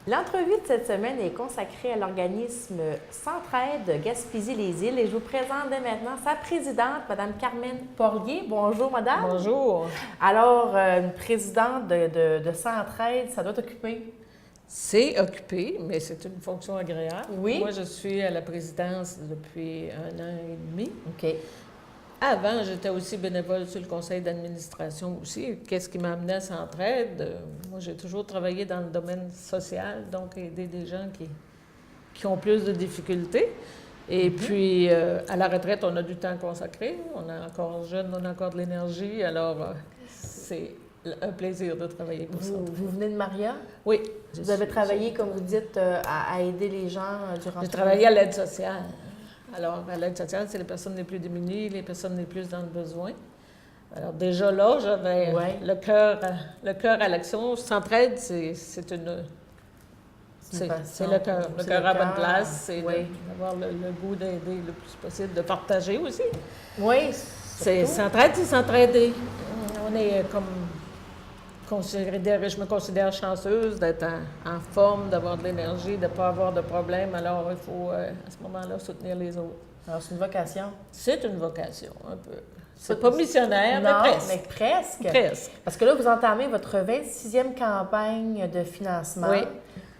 L'entrevue de cette semaine est consacrée à l'organisme Centraide Gaspésie-les-Îles et je vous présente dès maintenant sa présidente, Mme Carmen Porlier. Bonjour, Madame. Bonjour. Alors, une présidente de Centraide, ça doit t'occuper? C'est occupé, mais c'est une fonction agréable. Oui. Moi, je suis à la présidence depuis 1 an et demi. OK. Avant, j'étais aussi bénévole sur le conseil d'administration aussi. Qu'est-ce qui m'a amené à Centraide? Moi, j'ai toujours travaillé dans le domaine social, donc aider des gens qui ont plus de difficultés. Et puis, à la retraite, on a du temps consacré. On est encore jeune, on a encore de l'énergie. Alors, c'est un plaisir de travailler pour ça. Vous venez de Maria? Oui. Vous avez travaillé, comme vous dites, à aider les gens durant... J'ai travaillé à l'aide sociale. Alors, à l'aide sociale, c'est les personnes les plus démunies, les personnes les plus dans le besoin. Alors, déjà là, j'avais le cœur à l'action. Centraide, c'est le cœur. Le cœur à bonne place, c'est d'avoir le goût d'aider le plus possible, de partager aussi. Oui. Centraide, c'est s'entraider. On est comme je me considère chanceuse d'être en forme, d'avoir de l'énergie, de ne pas avoir de problème. Alors, il faut, à ce moment-là, soutenir les autres. Alors, c'est une vocation? C'est une vocation, un peu. C'est pas missionnaire, mais presque. Mais presque. Presque. Parce que là, vous entamez votre 26e campagne de financement. Oui.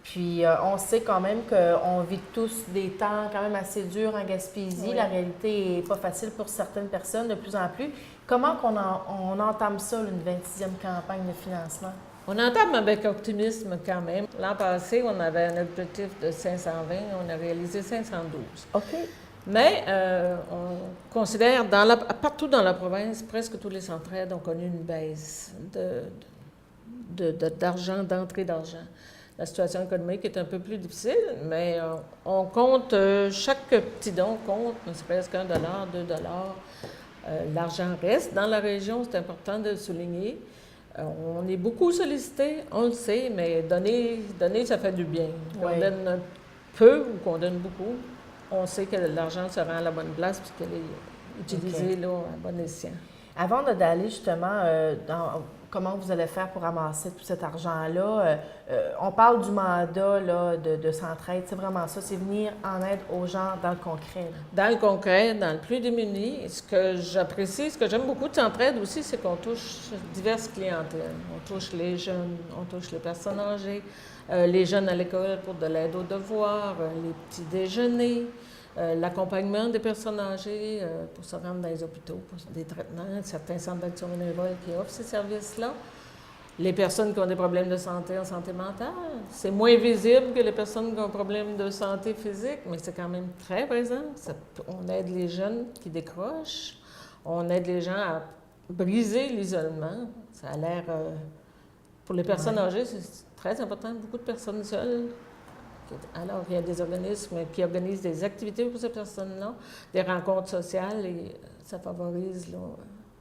Puis, on sait quand même qu'on vit tous des temps quand même assez durs en Gaspésie. Oui. La réalité n'est pas facile pour certaines personnes de plus en plus. Comment on entame ça, une 26e campagne de financement? On entame avec optimisme quand même. L'an passé, on avait un objectif de 520, on a réalisé 512. OK. Mais on considère, partout dans la province, presque tous les centraires ont connu une baisse d'argent, d'entrée d'argent. La situation économique est un peu plus difficile, mais on compte, chaque petit don compte, ne serait-ce qu'$1, $2. L'argent reste dans la région, c'est important de le souligner. On est beaucoup sollicité, on le sait, mais donner, ça fait du bien. Qu'on donne peu ou qu'on donne beaucoup, on sait que l'argent se rend à la bonne place puisqu'elle est utilisée là, à bon escient. Avant d'aller justement dans comment vous allez faire pour ramasser tout cet argent-là, on parle du mandat là, de Centraide, c'est vraiment ça, c'est venir en aide aux gens dans le concret. Là. Dans le concret, dans le plus démuni, ce que j'apprécie, ce que j'aime beaucoup de Centraide aussi, c'est qu'on touche diverses clientèles. On touche les jeunes, on touche les personnes âgées, les jeunes à l'école pour de l'aide aux devoirs, les petits déjeuners. L'accompagnement des personnes âgées pour se rendre dans les hôpitaux, pour des traitements, certains centres d'action bénévole qui offrent ces services-là. Les personnes qui ont des problèmes de santé en santé mentale, c'est moins visible que les personnes qui ont des problèmes de santé physique, mais c'est quand même très présent. On aide les jeunes qui décrochent, on aide les gens à briser l'isolement. Ça a l'air, pour les personnes âgées, c'est très important, beaucoup de personnes seules. Alors, il y a des organismes qui organisent des activités pour ces personnes-là, des rencontres sociales, et ça favorise là,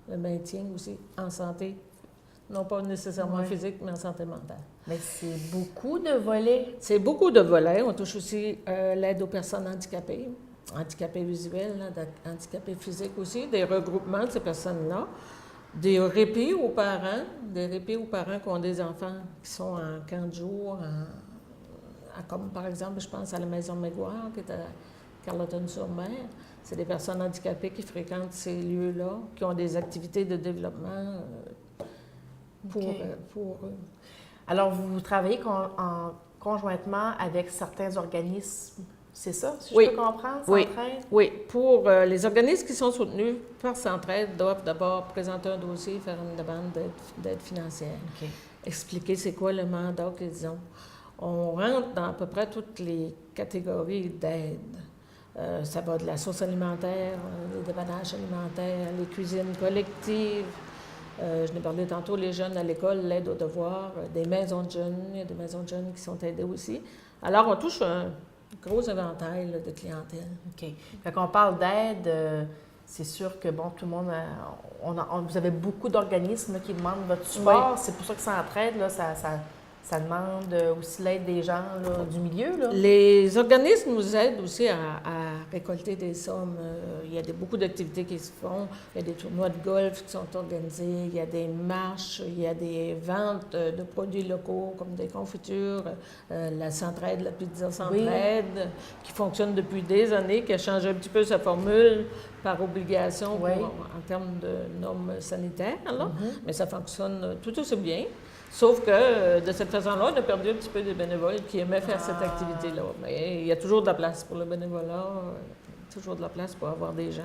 le maintien aussi en santé, non pas nécessairement physique, mais en santé mentale. Mais c'est beaucoup de volets. C'est beaucoup de volets. On touche aussi l'aide aux personnes handicapées visuelles, handicapées physiques aussi, des regroupements de ces personnes-là, des répits aux parents qui ont des enfants qui sont en camp de jour, comme par exemple, je pense à la Maison Mégoire, qui est à Carleton-sur-Mer. C'est des personnes handicapées qui fréquentent ces lieux-là, qui ont des activités de développement pour eux. Alors, vous travaillez conjointement avec certains organismes C'est ça, si Oui. je peux comprendre, Oui. Centraide? Oui. Pour les organismes qui sont soutenus par Centraide doivent d'abord présenter un dossier, faire une demande d'aide financière. OK. Expliquer c'est quoi le mandat qu'ils ont. On rentre dans à peu près toutes les catégories d'aide. Ça va de la source alimentaire, les dépannages alimentaires, les cuisines collectives. Je n'ai parlé tantôt, les jeunes à l'école, l'aide aux devoirs, des maisons de jeunes. Il y a des maisons de jeunes qui sont aidées aussi. Alors, on touche un gros éventail là, de clientèle. OK. Fait qu'on parle d'aide, c'est sûr que, bon, tout le monde, vous avez beaucoup d'organismes là, qui demandent votre support. Oui. C'est pour ça que Centraide, là, ça demande aussi l'aide des gens là, du milieu. Là. Les organismes nous aident aussi à récolter des sommes. Il y a beaucoup d'activités qui se font. Il y a des tournois de golf qui sont organisés. Il y a des marches. Il y a des ventes de produits locaux comme des confitures. La Centraide, la pizza Centraide, qui fonctionne depuis des années, qui a changé un petit peu sa formule par obligation en termes de normes sanitaires. Là. Mais ça fonctionne tout aussi bien. Sauf que, de cette façon-là, on a perdu un petit peu des bénévoles qui aimaient faire cette activité-là. Mais il y a toujours de la place pour le bénévolat, toujours de la place pour avoir des gens.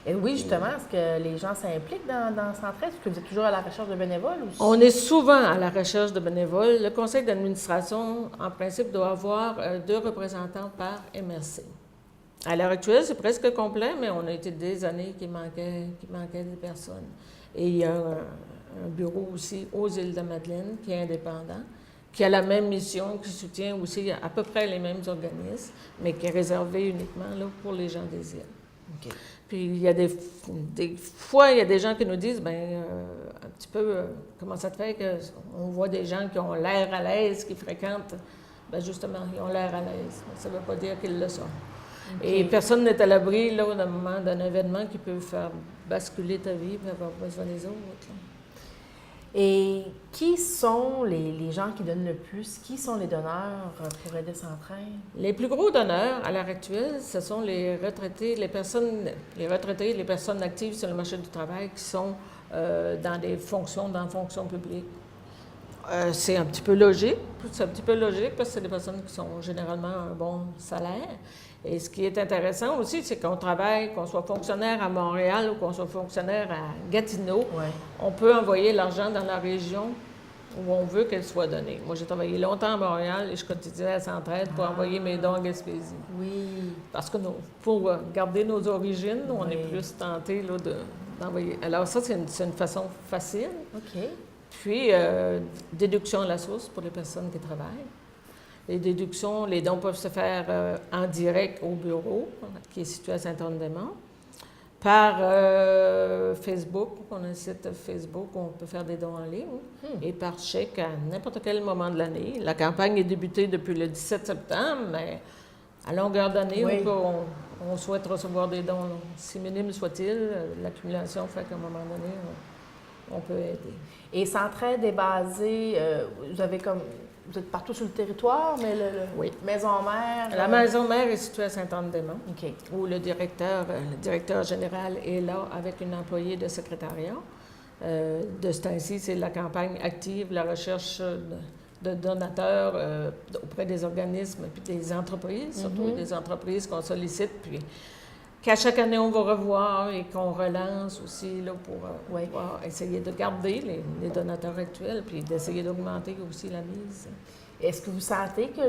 Et oui, justement, est-ce que les gens s'impliquent dans Centraide? Est-ce que vous êtes toujours à la recherche de bénévoles? Ou... On est souvent à la recherche de bénévoles. Le conseil d'administration, en principe, doit avoir 2 représentants par MRC. À l'heure actuelle, c'est presque complet, mais on a été des années qu'il manquait des personnes. Et il y a un bureau aussi aux Îles-de-Madeleine qui est indépendant, qui a la même mission, qui soutient aussi à peu près les mêmes organismes, mais qui est réservé uniquement là, pour les gens des îles. Okay. Puis il y a des fois, il y a des gens qui nous disent, un petit peu, comment ça te fait qu'on voit des gens qui ont l'air à l'aise, qui fréquentent? Bien justement, ils ont l'air à l'aise. Ça ne veut pas dire qu'ils le sont. Okay. Et personne n'est à l'abri, là, au moment d'un événement qui peut faire basculer ta vie et avoir besoin des autres. Là. Et qui sont les gens qui donnent le plus? Qui sont les donneurs pour aider Centraide? Les plus gros donneurs, à l'heure actuelle, ce sont les retraités, les personnes actives sur le marché du travail qui sont dans des fonctions, dans la fonction publique. C'est un petit peu logique. C'est un petit peu logique parce que c'est des personnes qui sont généralement à un bon salaire. Et ce qui est intéressant aussi, c'est qu'on travaille, qu'on soit fonctionnaire à Montréal ou qu'on soit fonctionnaire à Gatineau, on peut envoyer l'argent dans la région où on veut qu'elle soit donnée. Moi, j'ai travaillé longtemps à Montréal et je continuais à Centraide pour envoyer mes dons à Gaspésie. Oui. Parce que pour garder nos origines, on est plus tentés là, d'envoyer. Alors ça, c'est une façon facile. OK. Puis, déduction à la source pour les personnes qui travaillent. Les déductions, les dons peuvent se faire en direct au bureau, qui est situé à Saint-Anne-des-Monts, par Facebook, on a un site Facebook où on peut faire des dons en ligne, et par chèque à n'importe quel moment de l'année. La campagne est débutée depuis le 17 septembre, mais à longueur d'année, on souhaite recevoir des dons, si minime soit-il. L'accumulation fait qu'à un moment donné, on peut aider. Et Centraide est basée, vous êtes partout sur le territoire, mais maison-mère... La maison-mère est située à Saint-Anne-des-Monts, OK. Où le directeur général est là avec une employée de secrétariat. De ce temps-ci, c'est la campagne active, la recherche de donateurs auprès des organismes et des entreprises, surtout des entreprises qu'on sollicite, puis qu'à chaque année, on va revoir et qu'on relance aussi là, pour essayer de garder les donateurs actuels puis d'essayer d'augmenter aussi la mise. Est-ce que vous sentez que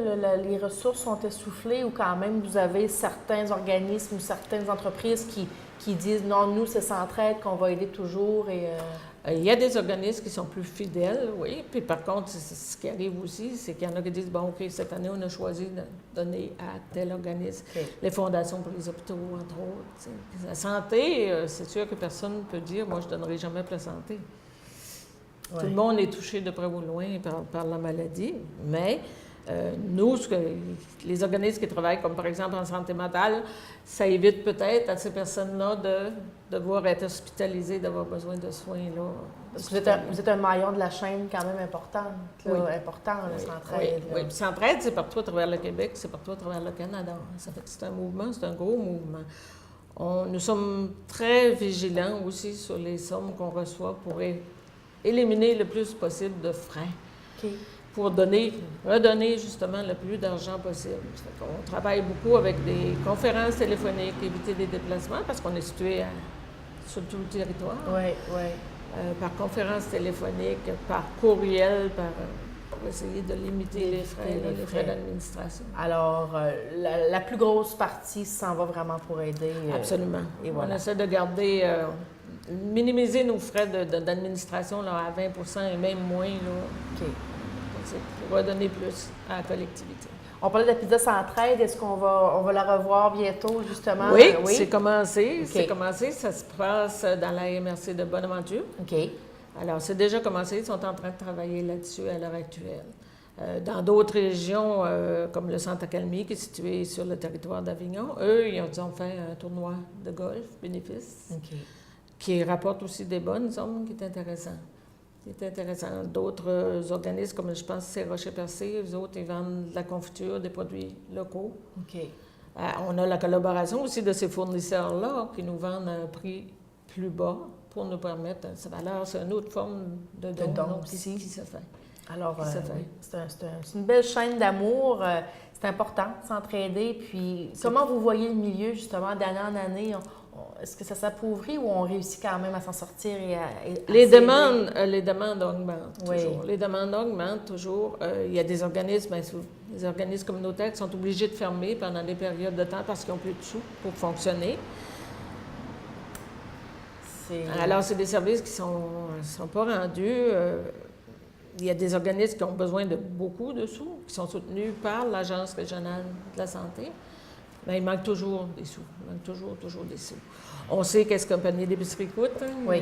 les ressources sont essoufflées ou quand même vous avez certains organismes ou certaines entreprises qui disent « Non, nous, c'est Centraide qu'on va aider toujours » et... Il y a des organismes qui sont plus fidèles, oui. Puis par contre, ce qui arrive aussi, c'est qu'il y en a qui disent, bon, OK, cette année, on a choisi de donner à tel organisme. Okay. Les fondations pour les hôpitaux, entre autres. T'sais. La santé, c'est sûr que personne ne peut dire, moi, je ne donnerai jamais pour la santé. Ouais. Tout le monde est touché de près ou de loin par la maladie, mais nous, les organismes qui travaillent, comme par exemple en santé mentale, ça évite peut-être à ces personnes-là de devoir être hospitalisées, d'avoir besoin de soins. Là, parce que vous êtes un maillon de la chaîne quand même important, Centraide. Oui. Puis Centraide, c'est partout à travers le Québec, c'est partout à travers le Canada. Ça fait que c'est un mouvement, c'est un gros mouvement. Nous sommes très vigilants aussi sur les sommes qu'on reçoit pour éliminer le plus possible de freins. Okay. pour redonner justement le plus d'argent possible. On travaille beaucoup avec des conférences téléphoniques, éviter des déplacements, parce qu'on est situé sur tout le territoire. Oui, oui. Par conférence téléphonique, par courriel, pour essayer de limiter les frais d'administration. Alors, la plus grosse partie s'en va vraiment pour aider. Absolument. Et voilà. On essaie de garder, minimiser nos frais d'administration là, à 20 et même moins, là, pour redonner plus à la collectivité. On parlait de la pizza Centraide. Est-ce qu'on va la revoir bientôt, justement? Oui, c'est commencé. Okay. C'est commencé. Ça se passe dans la MRC de Bonaventure. OK. Alors, c'est déjà commencé. Ils sont en train de travailler là-dessus à l'heure actuelle. Dans d'autres régions, comme le Centre Accalmie, qui est situé sur le territoire d'Avignon, eux, ils ont fait un tournoi de golf bénéfice, qui rapporte aussi des bonnes sommes, qui est intéressant. D'autres organismes, comme je pense que c'est Rocher-Percé, eux autres, ils vendent de la confiture, des produits locaux. OK. On a la collaboration aussi de ces fournisseurs-là qui nous vendent à un prix plus bas pour nous permettre, sa valeur, c'est une autre forme de don qui se fait. Alors, c'est une belle chaîne d'amour. C'est important de s'entraider. Puis, comment vous voyez le milieu, justement, d'année en année? Est-ce que ça s'appauvrit ou on réussit quand même à s'en sortir et à les demandes augmentent toujours. Oui. Les demandes augmentent toujours. Il y a des organismes communautaires qui sont obligés de fermer pendant des périodes de temps parce qu'ils n'ont plus de sous pour fonctionner. Alors, c'est des services qui ne sont pas rendus. Il y a des organismes qui ont besoin de beaucoup de sous, qui sont soutenus par l'Agence régionale de la santé. Mais il manque toujours des sous. Toujours des sous. On sait qu'est-ce qu'un panier d'épicerie coûte. Oui.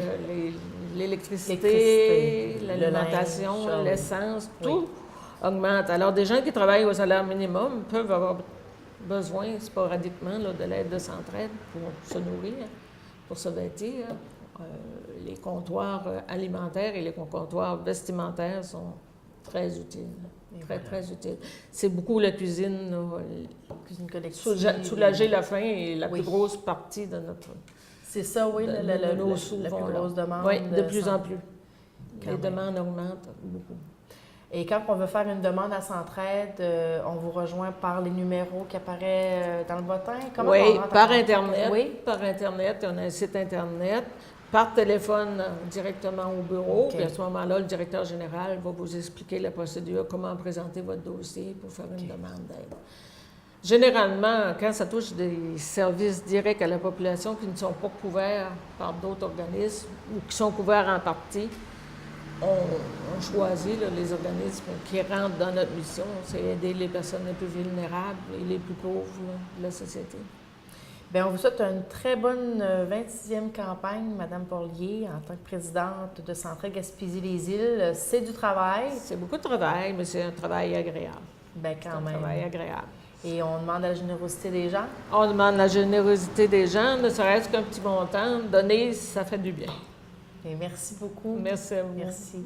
L'électricité, l'alimentation, l'essence, tout augmente. Alors, des gens qui travaillent au salaire minimum peuvent avoir besoin sporadiquement là, de l'aide de Centraide pour se nourrir, pour se vêtir. Les comptoirs alimentaires et les comptoirs vestimentaires sont très utiles. Très utiles. C'est beaucoup la cuisine, cuisine collective. Soulager la faim est la plus grosse partie de notre... C'est ça, oui, la plus grosse demande. Oui, de plus en plus. Les demandes augmentent beaucoup. Et quand on veut faire une demande à Centraide, on vous rejoint par les numéros qui apparaissent dans le bottin? Oui, par Internet. Oui, par Internet. On a un site Internet. Par téléphone directement au bureau. Puis à ce moment-là, le directeur général va vous expliquer la procédure, comment présenter votre dossier pour faire une demande d'aide. Généralement, quand ça touche des services directs à la population qui ne sont pas couverts par d'autres organismes ou qui sont couverts en partie, on choisit là, les organismes qui rentrent dans notre mission. C'est aider les personnes les plus vulnérables et les plus pauvres là, de la société. Bien, on vous souhaite une très bonne 26e campagne, Mme Porlier, en tant que présidente de Centraide Gaspésie-les-Îles. C'est du travail. C'est beaucoup de travail, mais c'est un travail agréable. Bien, quand même. Un travail agréable. Et on demande la générosité des gens? On demande la générosité des gens, ne serait-ce qu'un petit montant. Donner, ça fait du bien. Et merci beaucoup. Merci à vous. Merci.